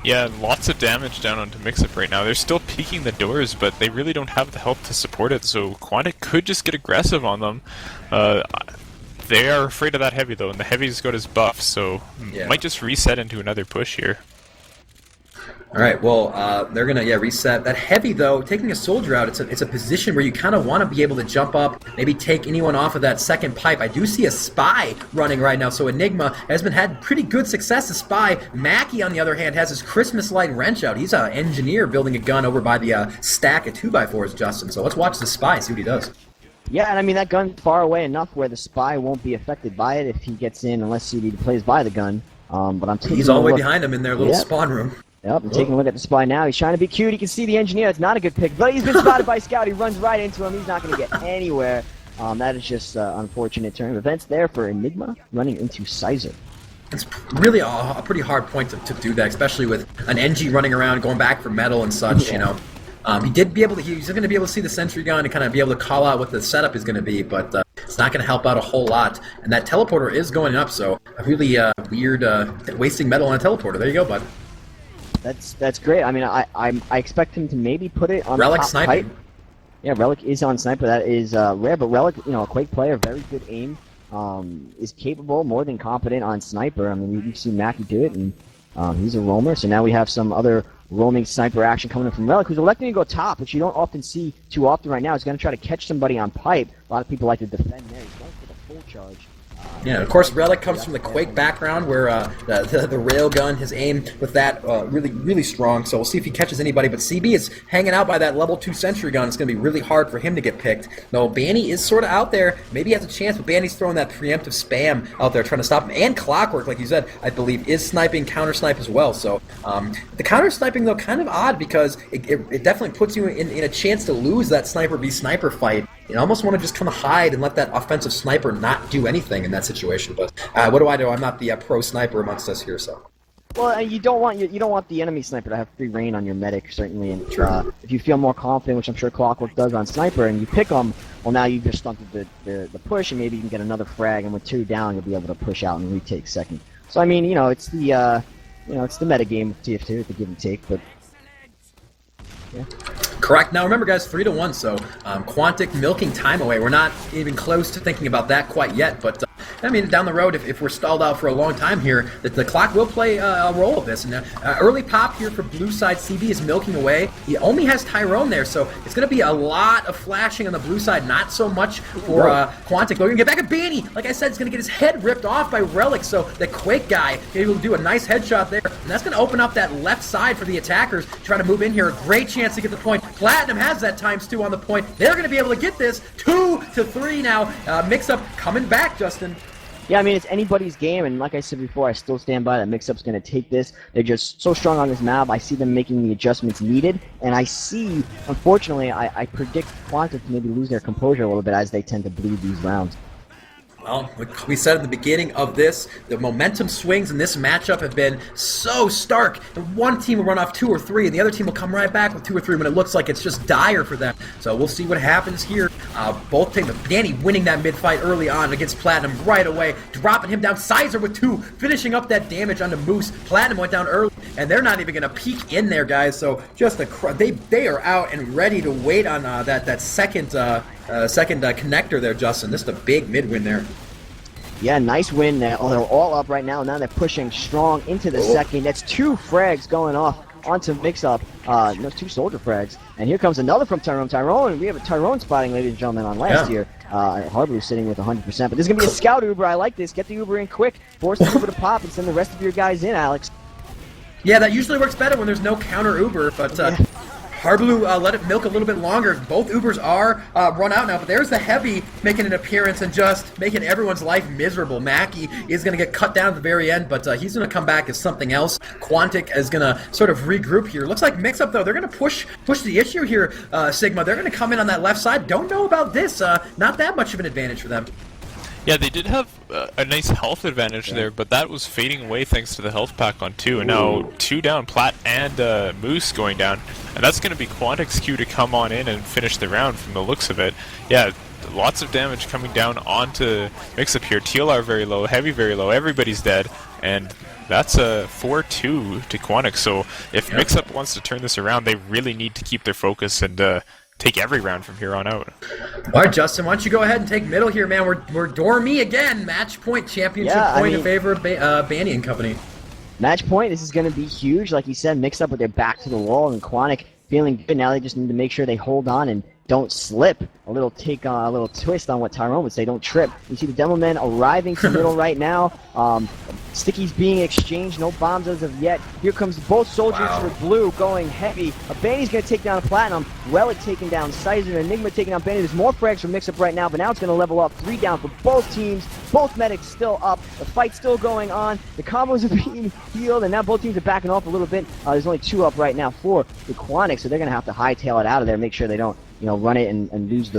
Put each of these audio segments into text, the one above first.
Yeah, lots of damage down onto MixUp right now. They're still peeking the doors, but they really don't have the help to support it, so Quantic could just get aggressive on them. Uh, they are afraid of that heavy, though, and the heavy's got his buff, so might just reset into another push here. All right, well, they're going to, reset. That heavy, though, taking a soldier out, it's a position where you kind of want to be able to jump up, maybe take anyone off of that second pipe. I do see a spy running right now, so Enigma has had pretty good success, a spy. Mackie, on the other hand, has his Christmas light wrench out. He's an engineer building a gun over by the stack of 2x4s, Justin. So let's watch the spy, see what he does. Yeah, and I mean, that gun's far away enough where the spy won't be affected by it if he gets in, unless CD plays by the gun. But I'm taking He's all the way behind him in their little spawn room. Yep, I'm taking a look at the spy now. He's trying to be cute. He can see the engineer. It's not a good pick, but he's been spotted by Scout. He runs right into him. He's not going to get anywhere. That is just unfortunate turn of events there for Enigma running into Sizer. It's really a pretty hard point to do that, especially with an NG running around, going back for metal and such, you know. He's going to be able to see the sentry gun and kind of be able to call out what the setup is going to be, but it's not going to help out a whole lot. And that teleporter is going up, so a really weird wasting metal on a teleporter. There you go, bud. That's great. I mean, I expect him to maybe put it on Relic top sniping. pipe. Yeah, Relic is on sniper. That is rare, but Relic, you know, a Quake player, very good aim, is capable, more than competent on sniper. I mean, you've seen Mackie do it, and he's a roamer. So now we have some other roaming sniper action coming in from Relic, who's electing to go top, which you don't often see too often right now. He's going to try to catch somebody on pipe. A lot of people like to defend there. He's going for the full charge. Yeah, of course, Relic comes from the Quake background, where the railgun, his aim with that, really strong. So we'll see if he catches anybody. But CB is hanging out by that level 2 sentry gun. It's going to be really hard for him to get picked. No, Banny is sort of out there. Maybe he has a chance, but Banny's throwing that preemptive spam out there, trying to stop him. And Clockwork, like you said, I believe, is sniping, counter snipe as well. So the counter sniping, though, kind of odd, because it definitely puts you in a chance to lose that sniper v sniper fight. You almost want to just kind of hide and let that offensive sniper not do anything in that situation. But what do I do? I'm not the pro sniper amongst us here, so. Well, you don't want the enemy sniper to have free reign on your medic, certainly. And if you feel more confident, which I'm sure Clockwork does on sniper, and you pick them, well, now you've just stunted the push, and maybe you can get another frag. And with 2 down, you'll be able to push out and retake second. So I mean, it's the it's the meta game of TF2, it's the give and take, but yeah. Correct. Now remember, guys, 3-1, so Quantic milking time away. We're not even close to thinking about that quite yet, but I mean, down the road, if we're stalled out for a long time here, the clock will play a role of this. And early pop here for blue side. CB is milking away. He only has Tyrone there, so it's going to be a lot of flashing on the blue side, not so much for Quantic. But we're going to get back at Banny. Like I said, it's going to get his head ripped off by Relic, so the Quake guy will do a nice headshot there. And that's going to open up that left side for the attackers, trying to move in here. A great chance to get the point. Platinum has that ×2 on the point. They're going to be able to get this 2-3 now. MixUp coming back, Justin. Yeah, I mean, it's anybody's game, and like I said before, I still stand by that MixUp's going to take this. They're just so strong on this map. I see them making the adjustments needed, and I see, unfortunately, I predict Quantic to maybe lose their composure a little bit as they tend to bleed these rounds. Well, like we said at the beginning of this, the momentum swings in this matchup have been so stark. One team will run off 2 or 3, and the other team will come right back with 2 or 3 when it looks like it's just dire for them. So we'll see what happens here. Both teams, Danny winning that mid-fight early on against Platinum right away, dropping him down. Sizer with 2, finishing up that damage onto Moose. Platinum went down early, and they're not even going to peek in there, guys. So just they are out and ready to wait on that second connector there, Justin. This is a big mid-win there. Yeah, nice win there. Oh, they're all up right now. Now they're pushing strong into the second. That's 2 frags going off onto MixUp. No, 2 soldier frags. And here comes another from Tyrone. Tyrone, we have a Tyrone spotting, ladies and gentlemen, on last year. Hardly sitting with 100%. But this is going to be a scout Uber. I like this. Get the Uber in quick. Force the Uber to pop and send the rest of your guys in, Alex. Yeah, that usually works better when there's no counter Uber, but Hardblue let it milk a little bit longer. Both Ubers are run out now, but there's the Heavy making an appearance and just making everyone's life miserable. Mackie is going to get cut down at the very end, but he's going to come back as something else. Quantic is going to sort of regroup here. Looks like MixUp, though, they're going to push the issue here, Sigma. They're going to come in on that left side. Don't know about this. Not that much of an advantage for them. Yeah, they did have a nice health advantage there, but that was fading away thanks to the health pack on 2, and now 2 down, Plat and Moose going down, and that's going to be Quantic's cue to come on in and finish the round from the looks of it. Yeah, lots of damage coming down onto MixUp here. TLR very low, Heavy very low, everybody's dead, and That's a 4-2 to Quantic, so if MixUp wants to turn this around, they really need to keep their focus and take every round from here on out. All right, Justin, why don't you go ahead and take middle here, man? We're Dormy again. Match point, championship point in favor of Banny and company. Match point, this is going to be huge. Like you said, MixUp with their back to the wall, and Quantic feeling good. Now they just need to make sure they hold on and don't slip. A little twist on what Tyrone would say, don't trip. You see the Demo Men arriving to middle right now. Stickies being exchanged, no bombs as of yet. Here comes both soldiers for blue going heavy. Banny's going to take down Platinum. Relic taking down Sizer. Enigma taking down Banny. There's more frags for MixUp right now, but now it's going to level up. 3 down for both teams. Both medics still up. The fight's still going on. The combos are being healed, and now both teams are backing off a little bit. There's only 2 up right now for the Quantic, so they're going to have to hightail it out of there, make sure they don't run it and lose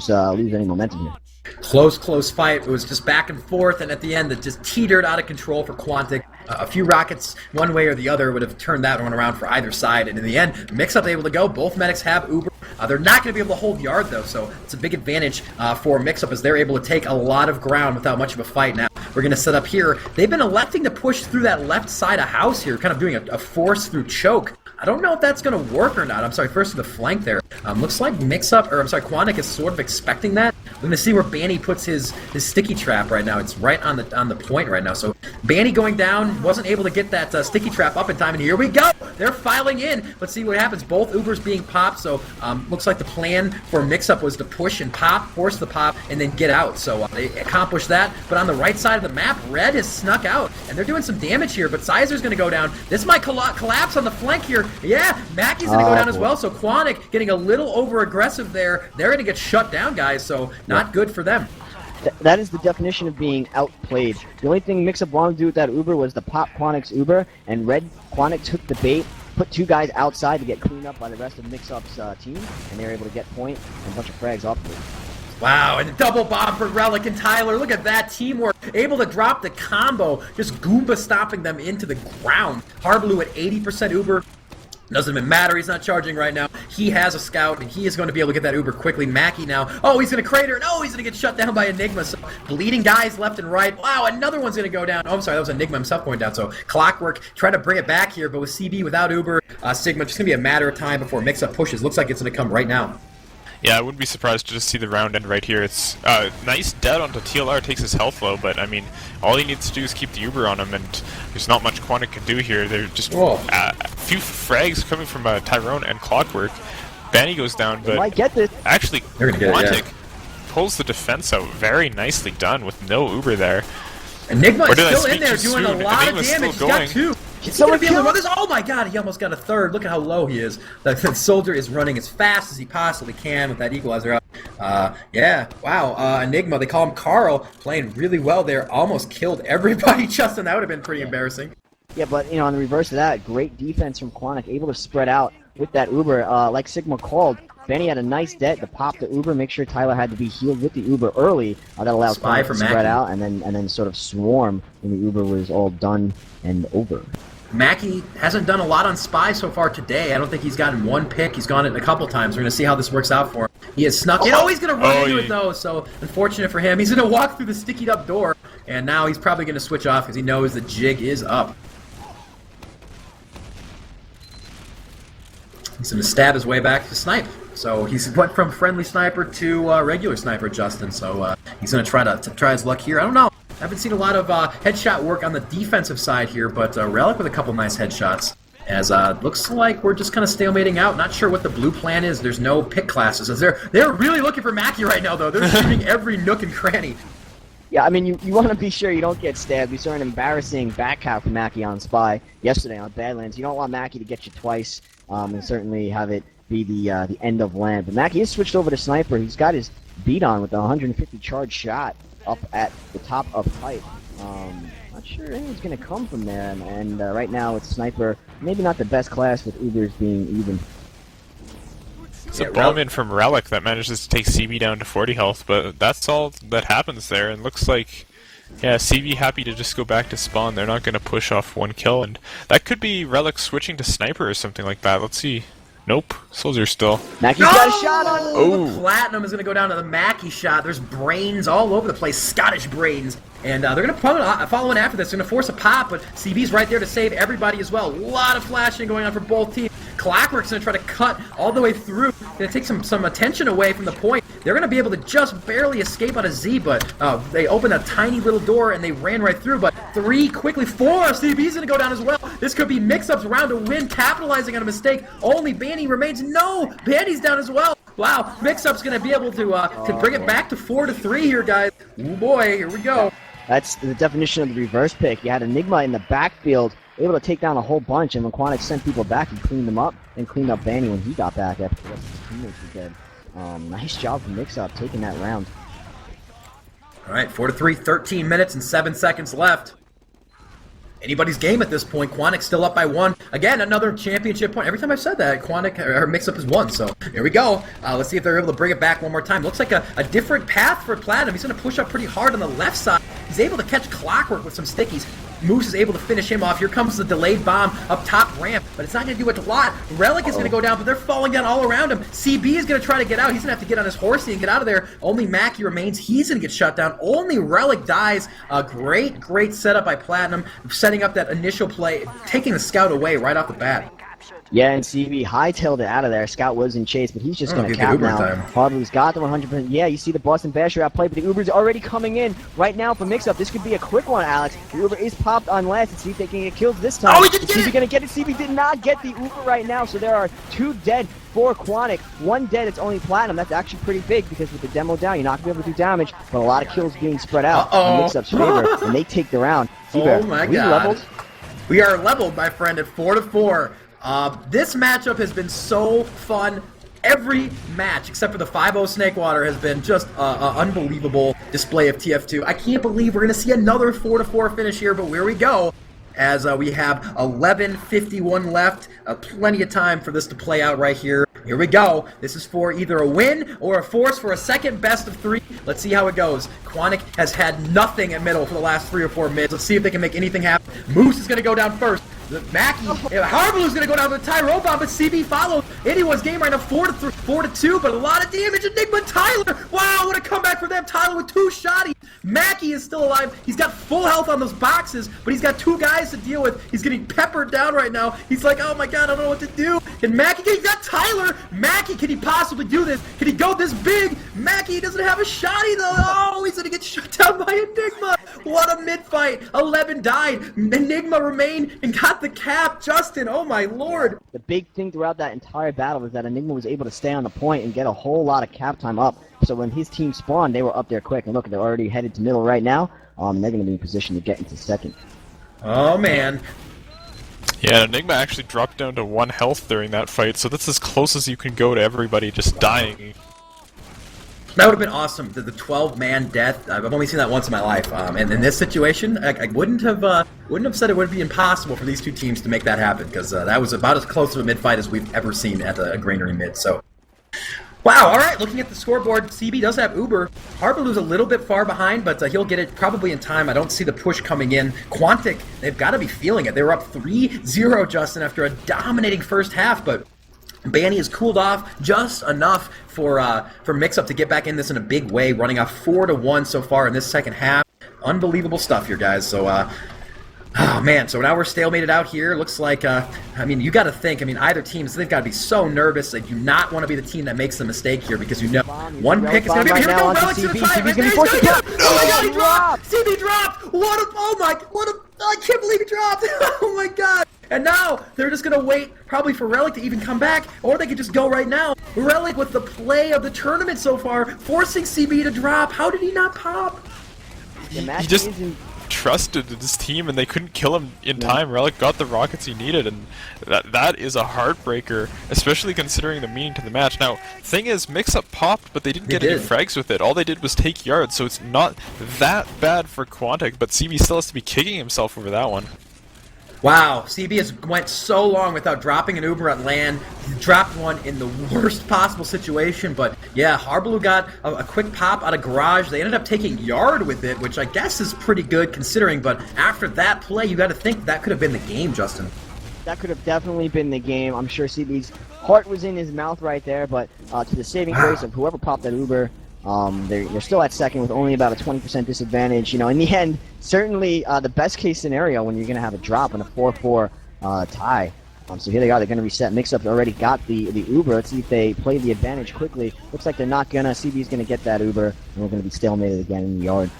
any momentum here. Close fight. It was just back and forth, and at the end, it just teetered out of control for Quantic. A few rockets, one way or the other, would have turned that one around for either side, and in the end, MixUp able to go. Both medics have Uber. They're not going to be able to hold yard, though, so it's a big advantage for MixUp as they're able to take a lot of ground without much of a fight. Now, we're going to set up here. They've been electing to push through that left side of house here, kind of doing a force through choke. I don't know if that's going to work or not. I'm sorry, first to the flank there. Looks like Quantic is sort of expecting that. We're going to see where Banny puts his sticky trap right now. It's right on the point right now. So Banny going down, wasn't able to get that sticky trap up in time, and here we go! They're filing in. Let's see what happens. Both Ubers being popped, so looks like the plan for MixUp was to push and pop, force the pop, and then get out. So they accomplished that, but on the right side of the map, Red has snuck out, and they're doing some damage here, but Sizer's going to go down. This might collapse on the flank here. Yeah, Mackey's going to go down as well, so Quantic getting a little over-aggressive there. They're going to get shut down, guys, so not good for them. That is the definition of being outplayed. The only thing MixUp wanted to do with that Uber was to pop Quantic's Uber, and Red Quantic took the bait, put 2 guys outside to get cleaned up by the rest of MixUp's team, and they were able to get point and a bunch of frags off of it. Wow, and a double bomb for Relic and Tyler. Look at that teamwork. Able to drop the combo, just Goomba stomping them into the ground. Harblue at 80% Uber. Doesn't even matter, he's not charging right now. He has a scout, and he is going to be able to get that Uber quickly. Mackie now, oh, he's going to crater, and oh, he's going to get shut down by Enigma. So bleeding guys left and right. Wow, another one's going to go down. Oh, I'm sorry, that was Enigma himself going down. So Clockwork trying to bring it back here, but with CB without Uber, Sigma, just going to be a matter of time before MixUp pushes. Looks like it's going to come right now. Yeah, I wouldn't be surprised to just see the round end right here. It's nice dead onto TLR, takes his health low, but I mean, all he needs to do is keep the Uber on him, and there's not much Quantic can do here. They're just a few frags coming from Tyrone and Clockwork. Banny goes down, but might get this. Actually, Quantic pulls the defense out. Very nicely done with no Uber there. Enigma is still in there doing a lot of damage. He's got 2. He's going to be able to run this. Oh my god, he almost got a 3rd. Look at how low he is. The soldier is running as fast as he possibly can with that equalizer out. Yeah, wow. Enigma, they call him Carl, playing really well there. Almost killed everybody, Justin. That would have been pretty embarrassing. Yeah, but on the reverse of that, great defense from Quantic, able to spread out with that Uber. Like Sigma called, Benny had a nice debt to pop the Uber, make sure Tyler had to be healed with the Uber early. That allows Quantic to spread out and then sort of swarm when the Uber was all done and over. Mackie hasn't done a lot on Spy so far today. I don't think he's gotten 1 pick. He's gone it a couple times. We're going to see how this works out for him. He has snuck in. Oh, he's going to run into it, though, so unfortunate for him. He's going to walk through the stickied up door, and now he's probably going to switch off because he knows the jig is up. He's going to stab his way back to snipe. So he's went from friendly sniper to regular sniper, Justin. So he's going to try his luck here. I don't know. I haven't seen a lot of headshot work on the defensive side here, but Relic with a couple nice headshots. As looks like we're just kind of stalemating out. Not sure what the blue plan is. There's no pick classes. They're really looking for Mackie right now, though. They're shooting every nook and cranny. Yeah, I mean, you want to be sure you don't get stabbed. We saw an embarrassing back count from Mackie on Spy yesterday on Badlands. You don't want Mackie to get you twice, and certainly have it be the end of land. But Mackie has switched over to Sniper. He's got his beat on with a 150 charge shot up at the top of pipe. Not sure anyone's going to come from there, and right now it's Sniper. Maybe not the best class with Ubers being even. It's a bomb in from Relic that manages to take CB down to 40 health, but that's all that happens there, and looks like, yeah, CB happy to just go back to spawn. They're not going to push off 1 kill, and that could be Relic switching to Sniper or something like that. Let's see. Nope. Soldier still. Mackey's got a shot on. Oh. Platinum is going to go down to the Mackey shot. There's brains all over the place, Scottish brains. And they're going to follow in after this. They're going to force a pop, but CB's right there to save everybody as well. A lot of flashing going on for both teams. Clockwork's going to try to cut all the way through. Going to take some attention away from the point. They're going to be able to just barely escape out of Z, but they opened a tiny little door and they ran right through. But 3, quickly 4. CB's going to go down as well. This could be MixUp's round to win, capitalizing on a mistake. Only Banny remains. No, Banny's down as well. Wow, MixUp's going to be able to bring it back to 4-3 here, guys. Oh boy, here we go. That's the definition of the reverse pick. You had Enigma in the backfield, able to take down a whole bunch, and when Quantic sent people back, he cleaned them up and cleaned up Banny when he got back after the rest of his teammates were dead. Nice job from MixUp taking that round. All right, 4-3, 13 minutes and 7 seconds left. Anybody's game at this point. Quantic still up by 1. Again, another championship point. Every time I've said that, Quantic or MixUp has won. So here we go. Let's see if they're able to bring it back one more time. Looks like a different path for Platinum. He's going to push up pretty hard on the left side. He's able to catch Clockwork with some stickies. Moose is able to finish him off. Here comes the delayed bomb up top ramp, but it's not going to do a lot. Relic is going to go down, but they're falling down all around him. CB is going to try to get out. He's going to have to get on his horsey and get out of there. Only Mackey remains. He's going to get shut down. Only Relic dies. A great setup by Platinum, setting up that initial play, taking the scout away right off the bat. Yeah, and CB hightailed it out of there. Scout was in chase, but he's just going to cap now. Hardly's got the 100%. Yeah, you see the Boston Basher outplay, but the Uber's already coming in right now for MixUp. This could be a quick one, Alex. The Uber is popped on last, and see if they can get killed this time. Oh, he did CB going to get it. CB did not get the Uber right now, so there are 2 dead for Quantic. 1 dead, it's only Platinum. That's actually pretty big because with the demo down, you're not going to be able to do damage, but a lot of kills being spread out in MixUp's favor, and they take the round. Oh my God. Leveled? We are leveled, my friend, at 4-4. This matchup has been so fun. Every match, except for the 5-0 Snakewater, has been just an unbelievable display of TF2. I can't believe we're going to see another 4-4 finish here, but here we go. As we have 11:51 left. Plenty of time for this to play out right here. Here we go. This is for either a win or a force for a second best of 3. Let's see how it goes. Quantic has had nothing at middle for the last 3 or 4 minutes. Let's see if they can make anything happen. Moose is going to go down first. Mackey, Harbaloo's going to go down with the Tyro bomb, but CB follows. Anyone's game right now, 4-2, but a lot of damage. Enigma Tyler. Wow, what a comeback for them. Tyler with 2 shotties. Mackey is still alive. He's got full health on those boxes, but he's got 2 guys to deal with. He's getting peppered down right now. He's like, oh my God, I don't know what to do. And Mackey, he's got Tyler. Mackey, can he possibly do this? Can he go this big? Mackey doesn't have a shotty though. Oh, he's going to get shut down by Enigma. What a mid-fight. 11 died. Enigma remained and got the cap. Justin, oh my lord. The big thing throughout that entire battle was that Enigma was able to stay on the point and get a whole lot of cap time up. So when his team spawned, they were up there quick. And look, they're already headed to middle right now. They're going to be in position to get into second. Oh man. Yeah, Enigma actually dropped down to 1 health during that fight, so that's as close as you can go to everybody just dying. That would have been awesome. The 12-man death. I've only seen that once in my life. And in this situation, I wouldn't have said it would be impossible for these 2 teams to make that happen, because that was about as close to a mid-fight as we've ever seen at a Granary mid. So, wow. All right. Looking at the scoreboard, CB does have Uber. Harbaloo's a little bit far behind, but he'll get it probably in time. I don't see the push coming in. Quantic, they've got to be feeling it. They were up 3-0, Justin, after a dominating first half, but Banny has cooled off just enough for MixUp to get back in this in a big way, running off 4-1 so far in this second half. Unbelievable stuff here, guys. So, oh man, so now we're stalemated out here. Looks like, I mean, you got to think, I mean, either teams, they've got to be so nervous. They do not want to be the team that makes the mistake here, because you know one pick is going to be, here we go, Relic's going to try it, right there, he's going to get it. Oh my God, he dropped! CB dropped! I can't believe he dropped! Oh my God! And now, they're just going to wait probably for Relic to even come back, or they could just go right now. Relic with the play of the tournament so far, forcing CB to drop. How did he not pop? He just trusted his team, and they couldn't kill him in time. Relic got the rockets he needed, and that is a heartbreaker, especially considering the meaning to the match. Now, thing is, MixUp popped, but they didn't get any frags with it. All they did was take yards, so it's not that bad for Quantic, but CB still has to be kicking himself over that one. Wow, CB has went so long without dropping an Uber at LAN. He dropped one in the worst possible situation, but yeah, Harbaloo got a quick pop out of garage. They ended up taking yard with it, which I guess is pretty good considering, but after that play, you got to think that could have been the game, Justin. That could have definitely been the game. I'm sure CB's heart was in his mouth right there, but to the saving grace of whoever popped that Uber, they're still at second with only about a 20% disadvantage. You know, in the end, certainly the best case scenario when you're going to have a drop in a 4-4 tie. So here they are. They're going to reset. MixUp already got the Uber. Let's see if they play the advantage quickly. Looks like they're not going to. CB's going to get that Uber, and we're going to be stalemated again in the yard.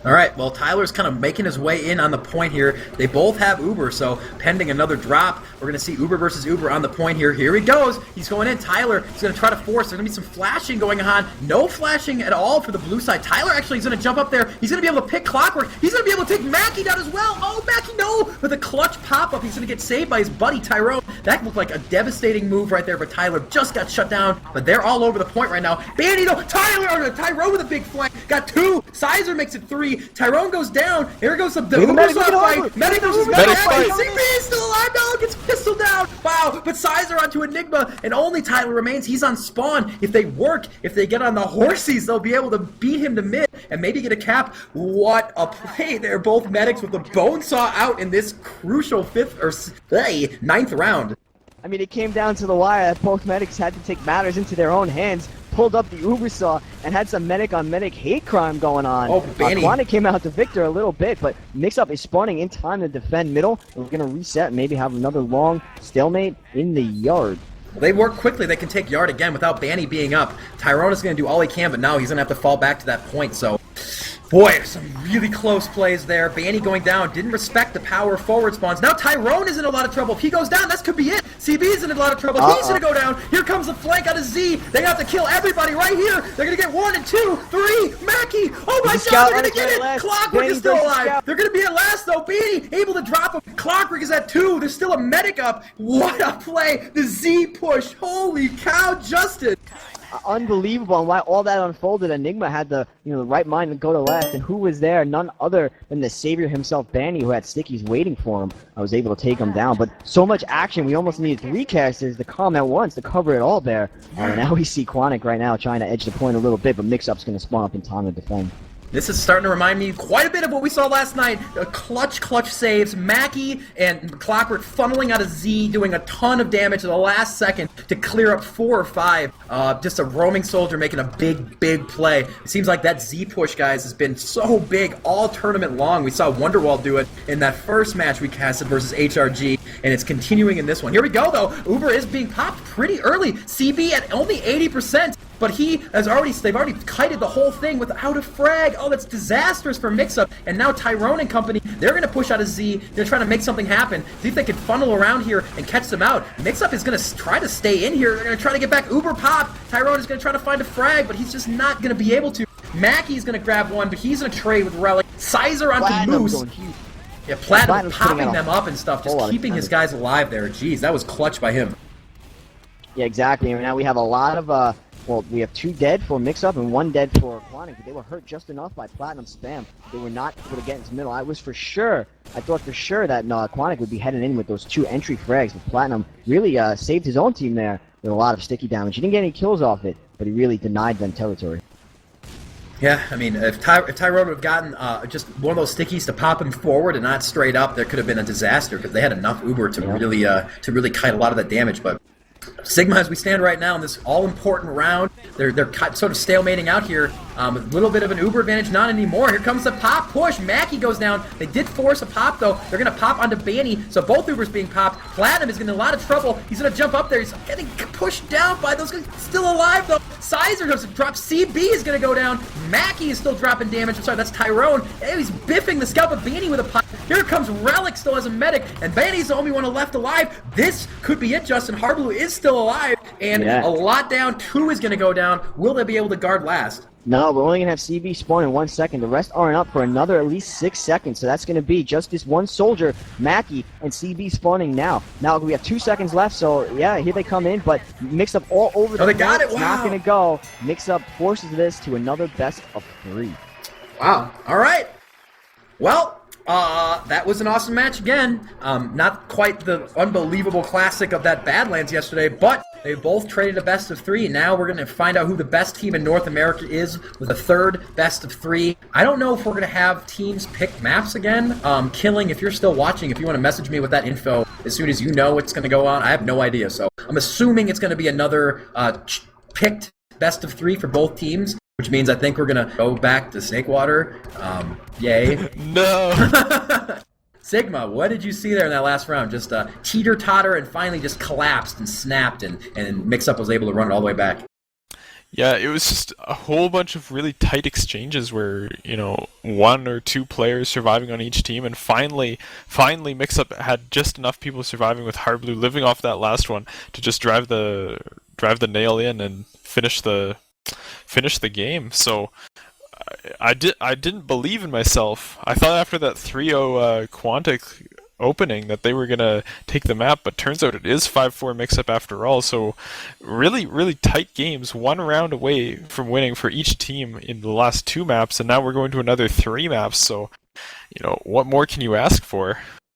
All right, well, Tyler's kind of making his way in on the point here. They both have Uber, so pending another drop, we're going to see Uber versus Uber on the point here. Here he goes. He's going in. Tyler is going to try to force. There's going to be some flashing going on. No flashing at all for the blue side. Tyler actually is going to jump up there. He's going to be able to pick Clockwork. He's going to be able to take Mackie down as well. Oh, Mackie, no! With a clutch pop-up, he's going to get saved by his buddy Tyrone. That looked like a devastating move right there, but Tyler just got shut down. But they're all over the point right now. Bandy, no! Tyrone with a big flank. Got 2. Sizer makes it 3. Tyrone goes down. Here goes the Uber fight. Medic versus Medic fight. CB is still alive. No, gets pistol down. Wow. But Sizer onto Enigma, and only Tyler remains. He's on spawn. If they work, if they get on the horsies, they'll be able to beat him to mid and maybe get a cap. What a play. They're both medics with the bone saw out in this crucial 9th round. I mean, it came down to the wire that both medics had to take matters into their own hands, pulled up the Uber saw, and had some medic-on-medic hate crime going on. Oh, Benny. Quantic came out to victor a little bit, but MixUp is spawning in time to defend middle. We're going to reset and maybe have another long stalemate in the yard. Well, they work quickly. They can take yard again without Banny being up. Tyrone is going to do all he can, but now he's going to have to fall back to that point, so... Boy, some really close plays there. Banny going down, didn't respect the power forward spawns. Now Tyrone is in a lot of trouble. If he goes down, that could be it. CB is in a lot of trouble. He's going to go down. Here comes the flank out of Z. They have to kill everybody right here. They're going to get 1 and 2, 3. Mackie. Oh my God, they're going to get it. Clockwork is still alive. They're going to be at last though. Banny able to drop him. Clockwork is at 2. There's still a medic up. What a play. The Z push. Holy cow, Justin. Unbelievable, and why all that unfolded. Enigma had the the right mind to go to left, and who was there? None other than the savior himself, Banny, who had stickies waiting for him. I was able to take him down, but so much action. We almost needed 3 casters to come at once to cover it all there. Now we see Quantic right now trying to edge the point a little bit, but MixUp's going to spawn up in time to defend. This is starting to remind me quite a bit of what we saw last night. Clutch saves. Mackie and Clockwork funneling out of Z, doing a ton of damage at the last second to clear up 4 or 5. Just a roaming soldier making a big play. It seems like that Z push, guys, has been so big all tournament long. We saw Wonderwall do it in that first match we casted versus HRG, and it's continuing in this one. Here we go, though. Uber is being popped pretty early. CB at only 80%. But they've already kited the whole thing without a frag. Oh, that's disastrous for MixUp. And now Tyrone and company, they're going to push out of Z. They're trying to make something happen. See if they can funnel around here and catch them out. MixUp is going to try to stay in here. They're going to try to get back Uber pop. Tyrone is going to try to find a frag, but he's just not going to be able to. Mackie's going to grab one, but he's going to trade with Relic. Sizer onto Moose. Yeah, Platinum popping them up and stuff, just keeping his guys alive there. Jeez, that was clutch by him. Yeah, exactly. And now we have a lot of... Well, we have 2 dead for MixUp and 1 dead for Quantic, but they were hurt just enough by Platinum spam. They were not able to get into the middle. I thought for sure that Quantic would be heading in with those 2 entry frags, but Platinum really saved his own team there with a lot of sticky damage. He didn't get any kills off it, but he really denied them territory. Yeah, I mean, if Tyrone would have gotten just one of those stickies to pop him forward and not straight up, there could have been a disaster because they had enough Uber to really kite a lot of that damage, but... Sigma, as we stand right now in this all-important round, they're sort of stalemating out here with a little bit of an Uber advantage, not anymore. Here comes the pop push. Mackie goes down. They did force a pop, though. They're going to pop onto Banny, so both Ubers being popped. Platinum is getting a lot of trouble. He's going to jump up there. He's getting pushed down by those guys. Still alive, though. Sizer goes to drop. CB is going to go down. Mackie is still dropping damage. I'm sorry, that's Tyrone. Hey, he's biffing the scalp of Banny with a pop. Here comes Relic still as a medic, and Banny's the only one left alive. This could be it, Justin. Harblue is still alive, and a lot down. 2 is going to go down. Will they be able to guard last? No, we're only going to have CB spawn in 1 second. The rest aren't up for another at least 6 seconds, so that's going to be just this one soldier, Mackie, and CB spawning now. Now we have 2 seconds left, so yeah, here they come in, but MixUp all over the they got it. Wow. It's not going to go. MixUp forces this to another best of 3. Wow. All right. Well, that was an awesome match again. Not quite the unbelievable classic of that Badlands yesterday, but They both traded a best of 3, and now we're going to find out who the best team in North America is with a third best of 3. I don't know if we're going to have teams pick maps again. Killing, if you're still watching, if you want to message me with that info as soon as you know what's going to go on, I have no idea. So I'm assuming it's going to be another picked best of 3 for both teams, which means I think we're going to go back to Snakewater. Yay. No! Sigma, what did you see there in that last round? Just teeter-totter and finally just collapsed and snapped, and MixUp was able to run it all the way back. Yeah, it was just a whole bunch of really tight exchanges where, you know, 1 or 2 players surviving on each team, and finally MixUp had just enough people surviving with Hardblue living off that last one to just drive the nail in and finish the game. So I didn't believe in myself. I thought after that 3-0 Quantic opening that they were gonna take the map, but turns out it is 5-4 MixUp after all. So really tight games, 1 round away from winning for each team in the last 2 maps, and now we're going to another 3 maps. So, you know, what more can you ask for?